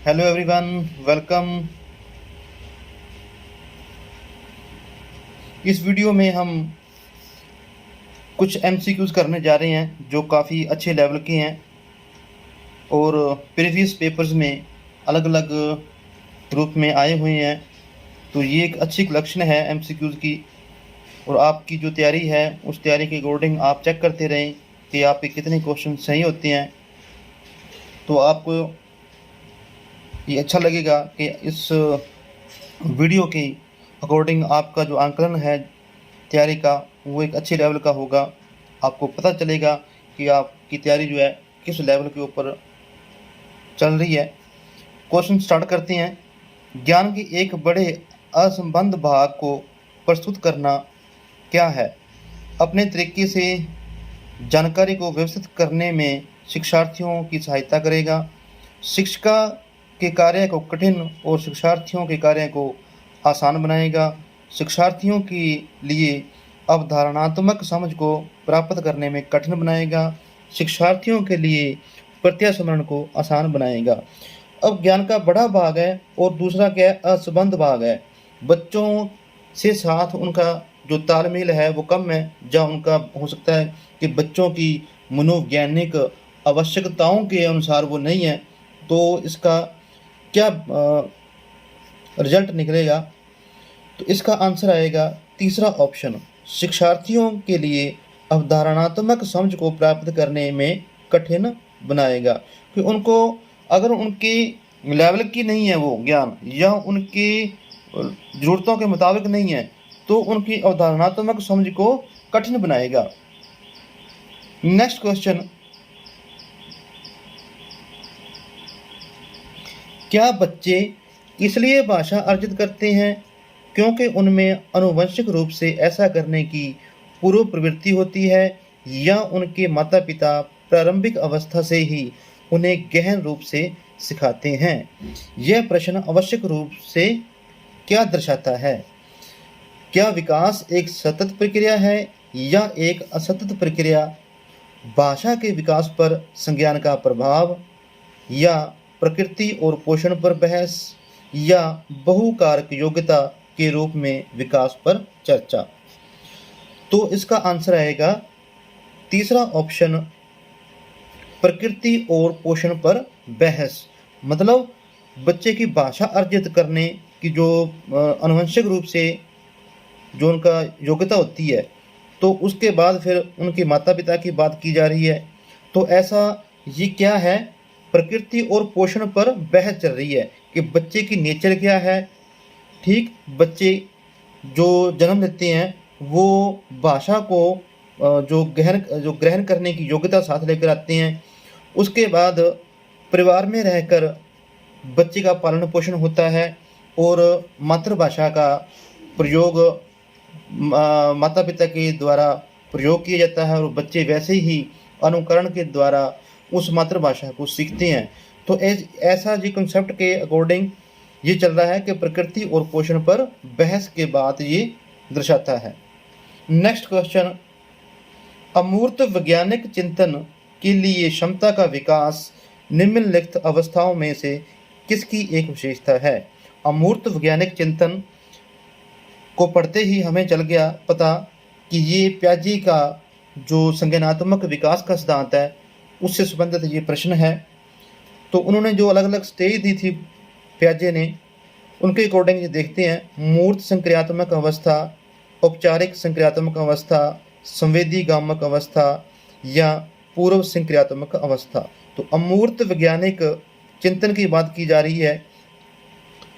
Hello everyone, welcome. इस video में हम कुछ एमसीक्यूज़ करने जा रहे हैं जो काफ़ी अच्छे लेवल के हैं और प्रीवियस पेपर्स में अलग अलग रूप में आए हुए हैं। तो ये एक अच्छी कलेक्शन है एमसीक्यूज़ की और आपकी जो तैयारी है उस तैयारी के अकॉर्डिंग आप चेक करते रहें कि आपके कितने क्वेश्चन सही होते हैं। तो आपको ये अच्छा लगेगा कि इस वीडियो के अकॉर्डिंग आपका जो आंकलन है तैयारी का वो एक अच्छे लेवल का होगा। आपको पता चलेगा कि आपकी तैयारी जो है किस लेवल के ऊपर चल रही है। क्वेश्चन स्टार्ट करते हैं। ज्ञान के एक बड़े असंबद्ध भाग को प्रस्तुत करना क्या है? अपने तरीके से जानकारी को व्यवस्थित करने में शिक्षार्थियों की सहायता करेगा। शिक्षिका के कार्य को कठिन और शिक्षार्थियों के कार्य को आसान बनाएगा। शिक्षार्थियों के लिए अवधारणात्मक समझ को प्राप्त करने में कठिन बनाएगा। शिक्षार्थियों के लिए प्रत्यास्मरण को आसान बनाएगा। अब ज्ञान का बड़ा भाग है और दूसरा क्या है? असंबद्ध भाग है। बच्चों से साथ उनका जो तालमेल है वो कम है, जहाँ उनका हो सकता है कि बच्चों की मनोवैज्ञानिक आवश्यकताओं के अनुसार वो नहीं है। तो इसका क्या रिजल्ट निकलेगा? तो इसका आंसर आएगा तीसरा ऑप्शन, शिक्षार्थियों के लिए अवधारणात्मक समझ को प्राप्त करने में कठिन बनाएगा। कि उनको अगर उनके लेवल की नहीं है वो ज्ञान या उनकी ज़रूरतों के मुताबिक नहीं है तो उनकी अवधारणात्मक समझ को कठिन बनाएगा। नेक्स्ट क्वेश्चन, क्या बच्चे इसलिए भाषा अर्जित करते हैं क्योंकि उनमें आनुवंशिक रूप से ऐसा करने की पूर्व प्रवृत्ति होती है, या उनके माता पिता प्रारंभिक अवस्था से ही उन्हें गहन रूप से सिखाते हैं? यह प्रश्न आवश्यक रूप से क्या दर्शाता है? क्या विकास एक सतत प्रक्रिया है या एक असतत प्रक्रिया? भाषा के विकास पर संज्ञान का प्रभाव, या प्रकृति और पोषण पर बहस, या बहुकारक योग्यता के रूप में विकास पर चर्चा? तो इसका आंसर आएगा तीसरा ऑप्शन, प्रकृति और पोषण पर बहस। मतलब बच्चे की भाषा अर्जित करने की जो आनुवंशिक रूप से जो उनका योग्यता होती है तो उसके बाद फिर उनके माता पिता की बात की जा रही है। तो ऐसा ये क्या है? प्रकृति और पोषण पर बहस चल रही है कि बच्चे की नेचर क्या है। ठीक, बच्चे जो जन्म लेते हैं वो भाषा को जो ग्रहण करने की योग्यता साथ लेकर आते हैं। उसके बाद परिवार में रहकर बच्चे का पालन पोषण होता है और मातृभाषा का प्रयोग माता पिता के द्वारा प्रयोग किया जाता है और बच्चे वैसे ही अनुकरण के द्वारा उस मातृभाषा को सीखते हैं। तो ऐसा जी कंसेप्ट के अकॉर्डिंग ये चल रहा है कि प्रकृति और पोषण पर बहस के बाद ये दर्शाता है। नेक्स्ट क्वेश्चन, अमूर्त वैज्ञानिक चिंतन के लिए क्षमता का विकास निम्नलिखित अवस्थाओं में से किसकी एक विशेषता है? अमूर्त वैज्ञानिक चिंतन को पढ़ते ही हमें चल गया पता कि ये प्याजे का जो संज्ञानात्मक विकास का सिद्धांत है उससे संबंधित ये प्रश्न है। तो उन्होंने जो अलग अलग स्टेज दी थी प्याजे ने, उनके अकॉर्डिंग ये देखते हैं। मूर्त संक्रियात्मक अवस्था, औपचारिक संक्रियात्मक अवस्था, संवेदीगामक अवस्था, या पूर्व संक्रियात्मक अवस्था। तो अमूर्त वैज्ञानिक चिंतन की बात की जा रही है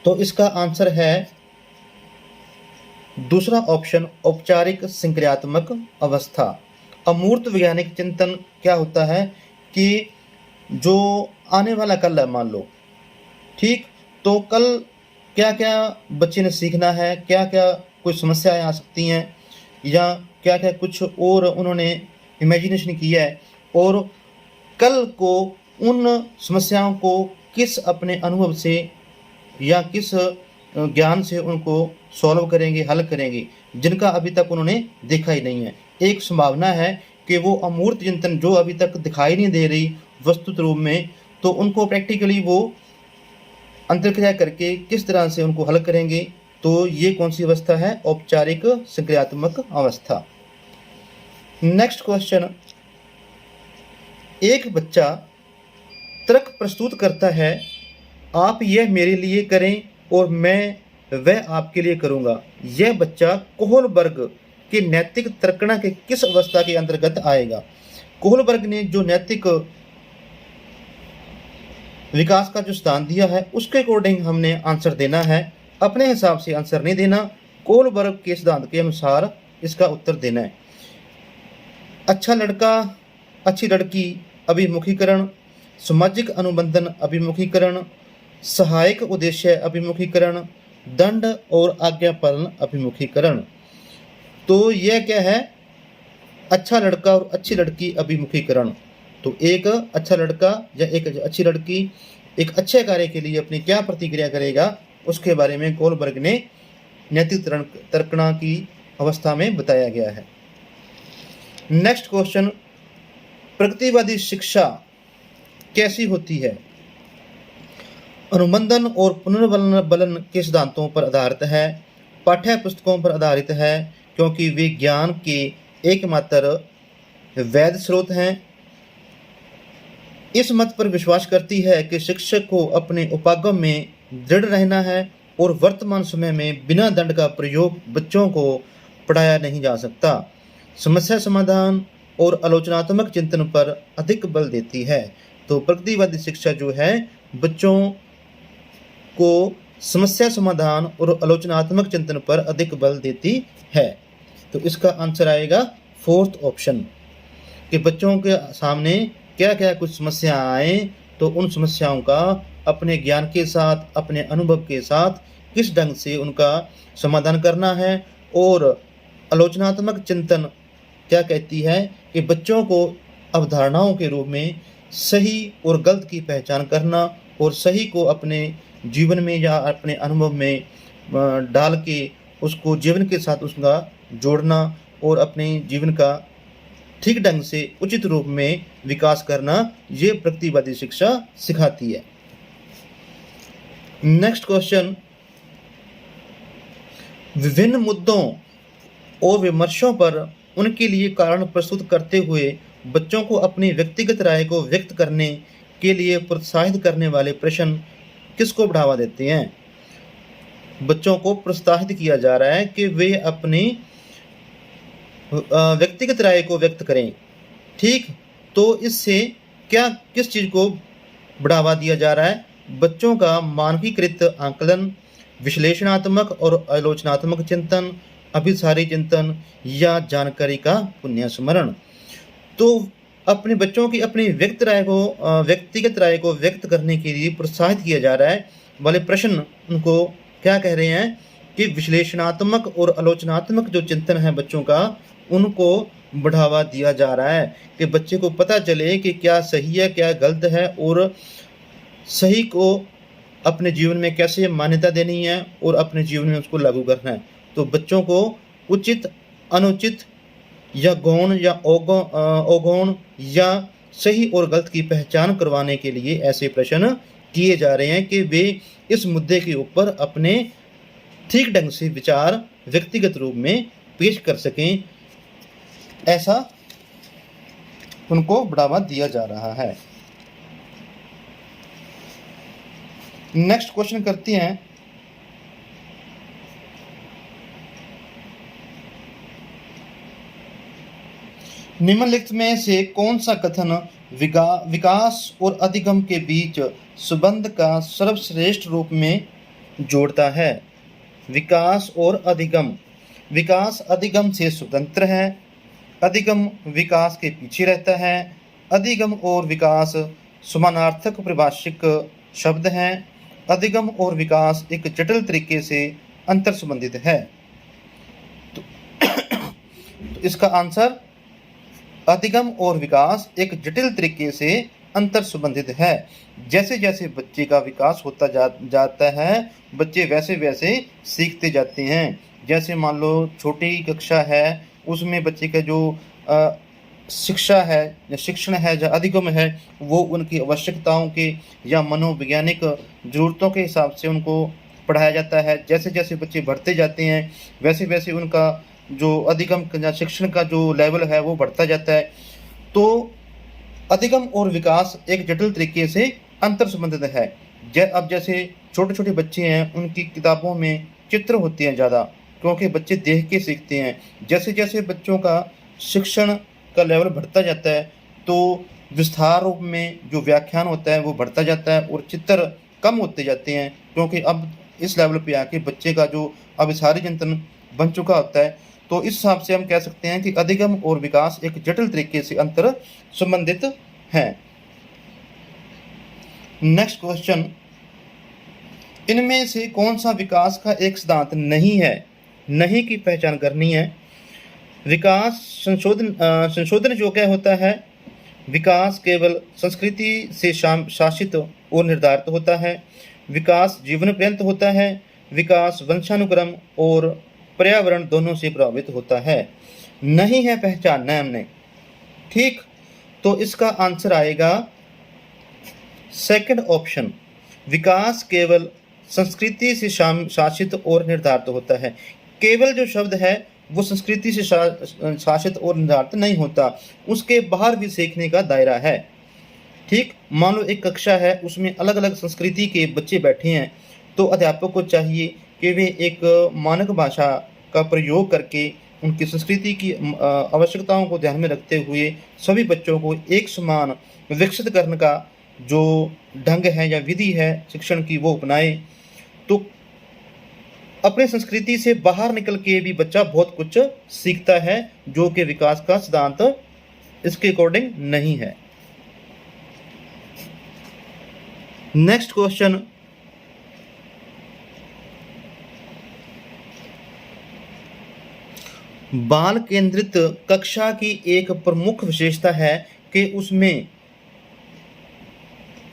तो इसका आंसर है दूसरा ऑप्शन, औपचारिक संक्रियात्मक अवस्था। अमूर्त वैज्ञानिक चिंतन क्या होता है कि जो आने वाला कल है, मान लो, ठीक, तो कल क्या क्या बच्चे ने सीखना है, क्या क्या कुछ समस्याएं आ सकती हैं, या क्या क्या कुछ और उन्होंने इमेजिनेशन किया है और कल को उन समस्याओं को किस अपने अनुभव से या किस ज्ञान से उनको सॉल्व करेंगे, हल करेंगे, जिनका अभी तक उन्होंने देखा ही नहीं है। एक संभावना है कि वो अमूर्त चिंतन जो अभी तक दिखाई नहीं दे रही वस्तुत रूप में, तो उनको प्रैक्टिकली वो अंतर्क्रिया करके किस तरह से उनको हल करेंगे। तो ये कौन सी अवस्था है? औपचारिक संक्रियात्मक अवस्था। नेक्स्ट क्वेश्चन, एक बच्चा तर्क प्रस्तुत करता है, आप यह मेरे लिए करें और मैं वह आपके लिए करूंगा। यह बच्चा कोहलबर्ग के नैतिक तर्कणा के किस अवस्था के अंतर्गत आएगा? कोहलबर्ग ने जो नैतिक विकास का जो स्थान दिया है उसके अकॉर्डिंग हमने आंसर देना है, अपने हिसाब से आंसर नहीं देना। कोहलबर्ग के सिद्धांत के अनुसार इसका उत्तर देना है। अच्छा लड़का, अच्छी लड़की अभिमुखीकरण, सामाजिक अनुबंधन अभिमुखीकरण, सहायक उद्देश्य अभिमुखीकरण, दंड और आज्ञा पालन अभिमुखीकरण। तो यह क्या है? अच्छा लड़का और अच्छी लड़की अभिमुखीकरण। तो एक अच्छा लड़का या एक अच्छी लड़की एक अच्छे कार्य के लिए अपनी क्या प्रतिक्रिया करेगा, उसके बारे में कोहलबर्ग ने नैतिक तर्कणा की अवस्था में बताया गया है। नेक्स्ट क्वेश्चन, प्रगतिवादी शिक्षा कैसी होती है? अनुबंधन और पुनर्बलन के सिद्धांतों पर आधारित है, पाठ्य पुस्तकों पर आधारित है, क्योंकि वे ज्ञान के एकमात्र वैध स्रोत हैं। इस मत पर विश्वास करती है कि शिक्षक को अपने उपागम में दृढ़ रहना है और वर्तमान समय में बिना दंड का प्रयोग बच्चों को पढ़ाया नहीं जा सकता। समस्या समाधान और आलोचनात्मक चिंतन पर अधिक बल देती है। तो प्रगतिवादी शिक्षा जो है बच्चों को समस्या समाधान और आलोचनात्मक चिंतन पर अधिक बल देती है। तो इसका आंसर आएगा फोर्थ ऑप्शन, कि बच्चों के सामने क्या क्या कुछ समस्या आए तो उन समस्याओं का अपने ज्ञान के साथ, अपने अनुभव के साथ किस ढंग से उनका समाधान करना है। और आलोचनात्मक चिंतन क्या कहती है कि बच्चों को अवधारणाओं के रूप में सही और गलत की पहचान करना और सही को अपने जीवन में या अपने अनुभव में डाल के उसको जीवन के साथ उसका जोड़ना और अपने जीवन का ठीक ढंग से उचित रूप में विकास करना, ये प्रगतिवादी शिक्षा सिखाती है। नेक्स्ट क्वेश्चन, विभिन्न मुद्दों और विमर्शों पर उनके लिए कारण प्रस्तुत करते हुए बच्चों को अपनी व्यक्तिगत राय को व्यक्त करने के लिए प्रोत्साहित करने वाले प्रश्न किसको बढ़ावा देते हैं? बच्चों को प्रोत्साहित किया जा रहा है कि वे अपनी व्यक्तिगत राय को व्यक्त करें। ठीक, तो इससे क्या किस चीज़ को बढ़ावा दिया जा रहा है? बच्चों का मानकीकृत आंकलन, विश्लेषणात्मक और आलोचनात्मक चिंतन, अभिसारी चिंतन या जानकारी का पुनर्स्मरण। तो अपने बच्चों की अपनी व्यक्तिगत राय को व्यक्त करने के लिए प्रोत्साहित किया जा रहा है वाले प्रश्न उनको क्या कह रहे हैं कि विश्लेषणात्मक और आलोचनात्मक जो चिंतन है बच्चों का, उनको बढ़ावा दिया जा रहा है कि बच्चे को पता चले कि क्या सही है क्या गलत है और सही को अपने जीवन में कैसे मान्यता देनी है और अपने जीवन में उसको लागू करना है। तो बच्चों को उचित, अनुचित या गौण या अगौण या सही और गलत की पहचान करवाने के लिए ऐसे प्रश्न किए जा रहे हैं कि वे इस मुद्दे के ऊपर अपने ठीक ढंग से विचार व्यक्तिगत रूप में पेश कर सकें, ऐसा उनको बढ़ावा दिया जा रहा है। नेक्स्ट क्वेश्चन करते हैं, निम्नलिखित में से कौन सा कथन विकास और अधिगम के बीच संबंध का सर्वश्रेष्ठ रूप में जोड़ता है? विकास और अधिगम। विकास अधिगम से स्वतंत्र है, अधिगम विकास के पीछे रहता है। अधिगम और विकास समानार्थक परिभाषिक शब्द हैं। अधिगम और विकास एक जटिल तरीके से अंतर संबंधित है। तो इसका आंसर अधिगम और विकास एक जटिल तरीके से अंतर संबंधित है। जैसे जैसे बच्चे का विकास होता जाता है बच्चे वैसे वैसे सीखते जाते हैं। जैसे मान लो छोटी कक्षा है उसमें बच्चे का जो शिक्षा है या शिक्षण है या अधिगम है, वो उनकी आवश्यकताओं के या मनोवैज्ञानिक ज़रूरतों के हिसाब से उनको पढ़ाया जाता है। जैसे जैसे बच्चे बढ़ते जाते हैं वैसे वैसे उनका जो अधिगम या शिक्षण का जो लेवल है वो बढ़ता जाता है। तो अधिगम और विकास एक जटिल तरीके से अंतर संबंधित है। अब जैसे छोटे छोटे बच्चे हैं उनकी किताबों में चित्र होते हैं ज़्यादा, क्योंकि बच्चे देख के सीखते हैं। जैसे जैसे बच्चों का शिक्षण का लेवल बढ़ता जाता है तो विस्तार रूप में जो व्याख्यान होता है वो बढ़ता जाता है और चित्र कम होते जाते हैं, क्योंकि अब इस लेवल पे आके बच्चे का जो अभिसारी चिंतन बन चुका होता है। तो इस हिसाब से हम कह सकते हैं कि अधिगम और विकास एक जटिल तरीके से अंतर संबंधित हैं। नेक्स्ट क्वेश्चन, इनमें से कौन सा विकास का एक सिद्धांत नहीं है? नहीं की पहचान करनी है। विकास संशोधन योग्य होता है। विकास केवल संस्कृति से शासित और निर्धारित होता है। विकास जीवन पर्यंत होता है। विकास वंशानुक्रम और पर्यावरण दोनों से प्रभावित होता है। नहीं है पहचानना है हमने, ठीक। तो इसका आंसर आएगा सेकंड ऑप्शन, विकास केवल संस्कृति से शासित और निर्धारित होता है। केवल जो शब्द है वो संस्कृति से शासित और निर्धारित नहीं होता, उसके बाहर भी सीखने का दायरा है, ठीक। मान लो एक कक्षा है, उसमें अलग अलग संस्कृति के बच्चे बैठे हैं, तो अध्यापक को चाहिए कि वे एक मानक भाषा का प्रयोग करके उनकी संस्कृति की आवश्यकताओं को ध्यान में रखते हुए सभी बच्चों को एक समान विकसित करने का जो ढंग है या विधि है शिक्षण की वो अपनाए। तो अपने संस्कृति से बाहर निकल के भी बच्चा बहुत कुछ सीखता है, जो कि विकास का सिद्धांत इसके अकॉर्डिंग नहीं है। नेक्स्ट क्वेश्चन, बाल केंद्रित कक्षा की एक प्रमुख विशेषता है कि उसमें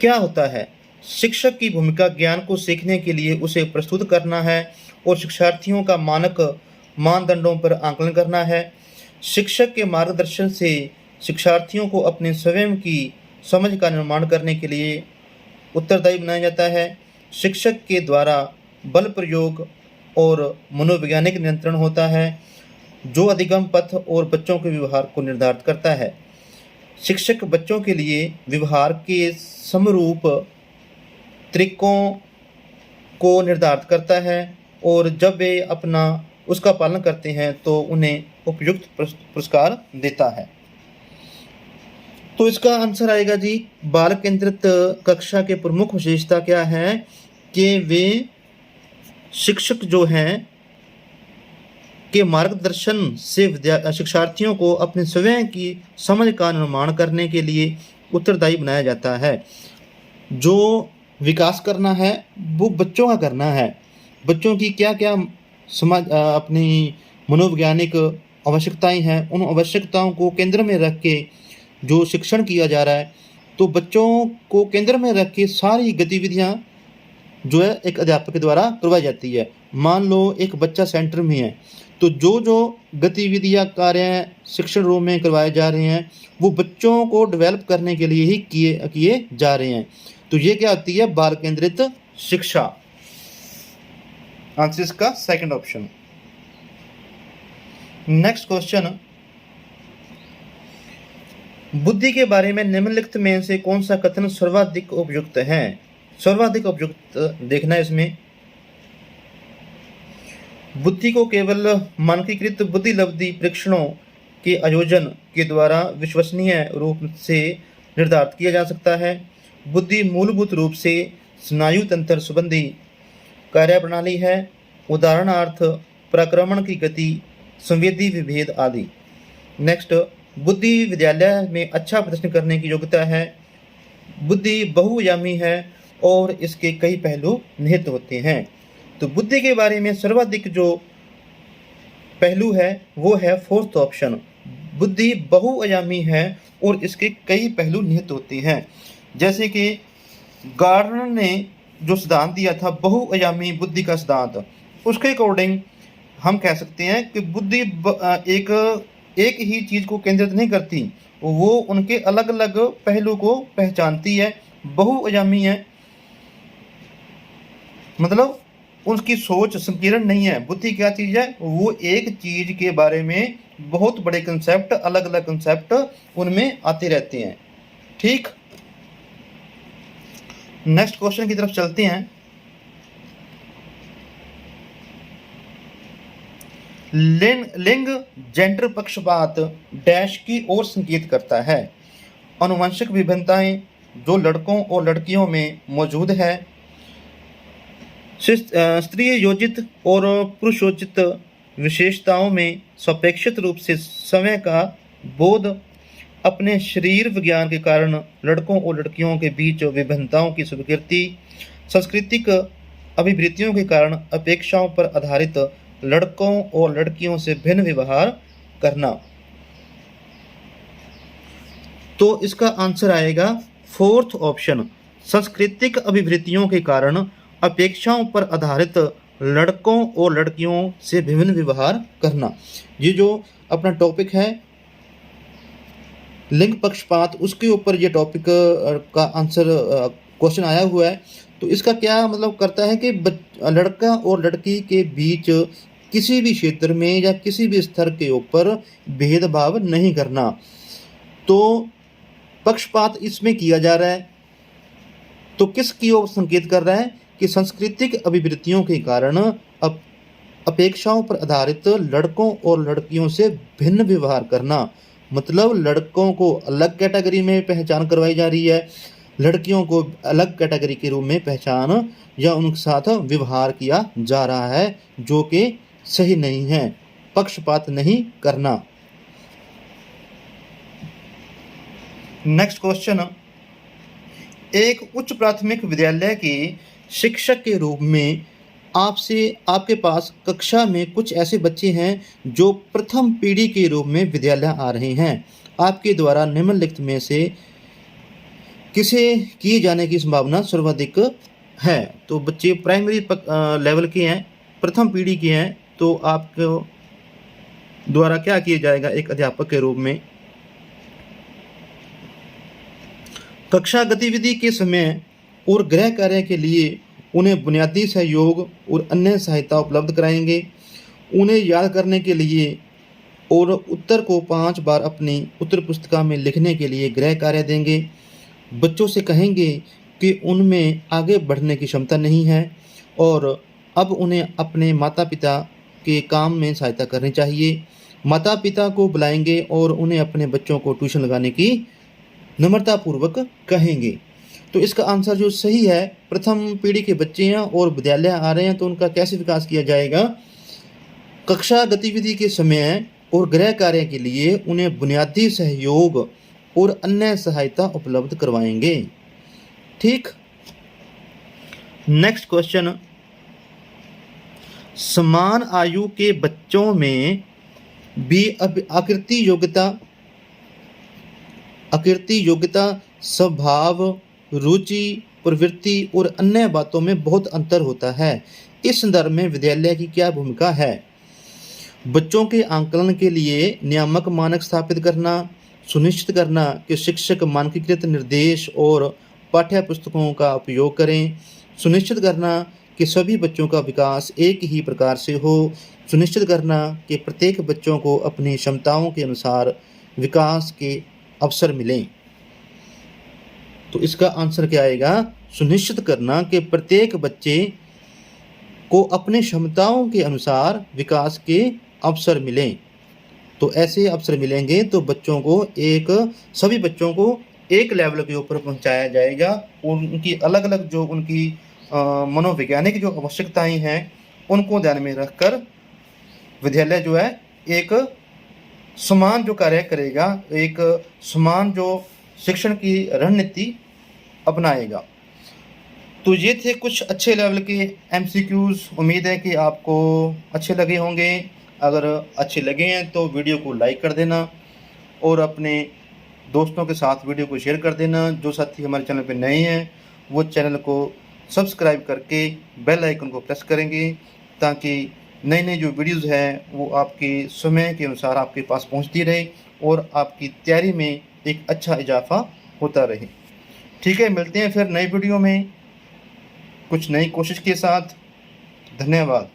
क्या होता है? शिक्षक की भूमिका ज्ञान को सीखने के लिए उसे प्रस्तुत करना है और शिक्षार्थियों का मानदंडों पर आकलन करना है। शिक्षक के मार्गदर्शन से शिक्षार्थियों को अपने स्वयं की समझ का निर्माण करने के लिए उत्तरदायी बनाया जाता है। शिक्षक के द्वारा बल प्रयोग और मनोवैज्ञानिक नियंत्रण होता है, जो अधिगम पथ और बच्चों के व्यवहार को निर्धारित करता है। शिक्षक बच्चों के लिए व्यवहार के समरूप तरीकों को निर्धारित करता है और जब वे उसका पालन करते हैं तो उन्हें उपयुक्त पुरस्कार देता है। तो इसका आंसर आएगा जी, बाल केंद्रित कक्षा के प्रमुख विशेषता क्या है कि वे शिक्षक जो हैं के मार्गदर्शन से शिक्षार्थियों को अपने स्वयं की समझ का निर्माण करने के लिए उत्तरदायी बनाया जाता है। जो विकास करना है वो बच्चों का करना है। बच्चों की क्या क्या अपनी मनोवैज्ञानिक आवश्यकताएं हैं, उन आवश्यकताओं को केंद्र में रख के जो शिक्षण किया जा रहा है, तो बच्चों को केंद्र में रख के सारी गतिविधियां जो है एक अध्यापक के द्वारा करवाई जाती है। मान लो एक बच्चा सेंटर में है, तो जो जो गतिविधियां कार्य शिक्षण रूम में करवाए जा रहे हैं वो बच्चों को डेवलप करने के लिए ही किए जा रहे हैं। तो ये क्या होती है? बाल केंद्रित शिक्षा। आंसर इसका सेकंड ऑप्शन। नेक्स्ट क्वेश्चन, बुद्धि के बारे में निम्नलिखित में से कौन सा कथन सर्वाधिक उपयुक्त है? सर्वाधिक उपयुक्त देखना है इसमें। बुद्धि को केवल मानकीकृत बुद्धिलब्धि परीक्षणों के आयोजन के द्वारा विश्वसनीय रूप से निर्धारित किया जा सकता है। बुद्धि मूलभूत रूप से स्नायु तंत्र संबंधी कार्यप्रणाली है, उदाहरणार्थ पराक्रमण की गति, संवेदी विभेद आदि। नेक्स्ट, बुद्धि विद्यालय में अच्छा प्रदर्शन करने की योग्यता है। बुद्धि बहुआयामी है और इसके कई पहलू निहित होते हैं। तो बुद्धि के बारे में सर्वाधिक जो पहलू है वो है फोर्थ ऑप्शन, बुद्धि बहुआयामी है और इसके कई पहलू निहित होते हैं। जैसे कि गार्डनर ने जो सिद्धांत दिया था बहुआयामी बुद्धि का सिद्धांत, उसके अकॉर्डिंग हम कह सकते हैं कि बुद्धि एक ही चीज़ को केंद्रित नहीं करती, वो उनके अलग अलग पहलू को पहचानती है, बहुआयामी है, मतलब उसकी सोच संकीर्ण नहीं है। बुद्धि क्या चीज़ है? वो एक चीज़ के बारे में बहुत बड़े कंसेप्ट, अलग अलग कंसेप्ट उनमें आते रहते हैं। ठीक, नेक्स्ट क्वेश्चन की तरफ चलते हैं। लिंग जेंडर पक्षपात डैश की ओर संकेत करता है। आनुवंशिक विभिन्नताएं जो लड़कों और लड़कियों में मौजूद है, स्त्री योजित और पुरुषोचित विशेषताओं में सापेक्षित रूप से समय का बोध, अपने शरीर विज्ञान के कारण लड़कों और लड़कियों के बीच विभिन्नताओं की स्वीकृति, सांस्कृतिक अभिवृत्तियों के कारण अपेक्षाओं पर आधारित लड़कों और लड़कियों से भिन्न व्यवहार करना। तो इसका आंसर आएगा फोर्थ ऑप्शन, सांस्कृतिक अभिवृत्तियों के कारण अपेक्षाओं पर आधारित लड़कों और लड़कियों से विभिन्न व्यवहार करना। ये जो अपना टॉपिक है लिंग पक्षपात, उसके ऊपर ये टॉपिक का आंसर क्वेश्चन आया हुआ है। तो इसका क्या मतलब करता है कि लड़का और लड़की के बीच किसी भी क्षेत्र में या किसी भी स्तर के ऊपर भेदभाव नहीं करना। तो पक्षपात इसमें किया जा रहा है, तो किसकी ओर संकेत कर रहा है कि सांस्कृतिक अभिवृत्तियों के कारण अपेक्षाओं पर आधारित लड़कों और लड़कियों से भिन्न व्यवहार करना। मतलब लड़कों को अलग कैटेगरी में पहचान करवाई जा रही है, लड़कियों को अलग कैटेगरी के रूप में पहचान या उनके साथ व्यवहार किया जा रहा है, जो कि सही नहीं है। पक्षपात नहीं करना। नेक्स्ट क्वेश्चन, एक उच्च प्राथमिक विद्यालय के शिक्षक के रूप में आपके पास कक्षा में कुछ ऐसे बच्चे हैं जो प्रथम पीढ़ी के रूप में विद्यालय आ रहे हैं। आपके द्वारा निम्नलिखित में से किसे किए जाने की संभावना सर्वाधिक है। तो बच्चे प्राइमरी लेवल के हैं, प्रथम पीढ़ी के हैं, तो आपको द्वारा क्या किया जाएगा एक अध्यापक के रूप में? कक्षा गतिविधि के समय और गृह कार्य के लिए उन्हें बुनियादी सहयोग और अन्य सहायता उपलब्ध कराएंगे। उन्हें याद करने के लिए और उत्तर को 5 बार अपनी उत्तर पुस्तिका में लिखने के लिए गृह कार्य देंगे। बच्चों से कहेंगे कि उनमें आगे बढ़ने की क्षमता नहीं है और अब उन्हें अपने माता पिता के काम में सहायता करनी चाहिए। माता पिता को बुलाएंगे और उन्हें अपने बच्चों को ट्यूशन लगाने की नम्रतापूर्वक कहेंगे। तो इसका आंसर जो सही है, प्रथम पीढ़ी के बच्चे हैं और विद्यालय आ रहे हैं, तो उनका कैसे विकास किया जाएगा? कक्षा गतिविधि के समय और गृह कार्य के लिए उन्हें बुनियादी सहयोग और अन्य सहायता उपलब्ध करवाएंगे। ठीक, नेक्स्ट क्वेश्चन, समान आयु के बच्चों में भी आकृति योग्यता, स्वभाव, रुचि, प्रवृत्ति और अन्य बातों में बहुत अंतर होता है। इस संदर्भ में विद्यालय की क्या भूमिका है? बच्चों के आंकलन के लिए नियामक मानक स्थापित करना, सुनिश्चित करना कि शिक्षक मानकीकृत निर्देश और पाठ्य पुस्तकों का उपयोग करें, सुनिश्चित करना कि सभी बच्चों का विकास एक ही प्रकार से हो, सुनिश्चित करना कि प्रत्येक बच्चों को अपनी क्षमताओं के अनुसार विकास के अवसर मिलें। तो इसका आंसर क्या आएगा? सुनिश्चित करना कि प्रत्येक बच्चे को अपने क्षमताओं के अनुसार विकास के अवसर मिलें। तो ऐसे अवसर मिलेंगे तो सभी बच्चों को एक लेवल के ऊपर पहुंचाया जाएगा। उनकी अलग अलग जो उनकी मनोवैज्ञानिक जो आवश्यकताएं हैं उनको ध्यान में रखकर विद्यालय जो है एक समान जो कार्य करेगा, एक समान जो शिक्षण की रणनीति अपनाएगा। तो ये थे कुछ अच्छे लेवल के MCQs। उम्मीद है कि आपको अच्छे लगे होंगे। अगर अच्छे लगे हैं तो वीडियो को लाइक कर देना और अपने दोस्तों के साथ वीडियो को शेयर कर देना। जो साथी हमारे चैनल पे नए हैं वो चैनल को सब्सक्राइब करके बेल आइकन को प्रेस करेंगे ताकि नई नई जो वीडियोज़ हैं वो आपके समय के अनुसार आपके पास पहुंचती रहे और आपकी तैयारी में एक अच्छा इजाफा होता रहे। ठीक है, मिलते हैं फिर नई वीडियो में कुछ नई कोशिश के साथ। धन्यवाद।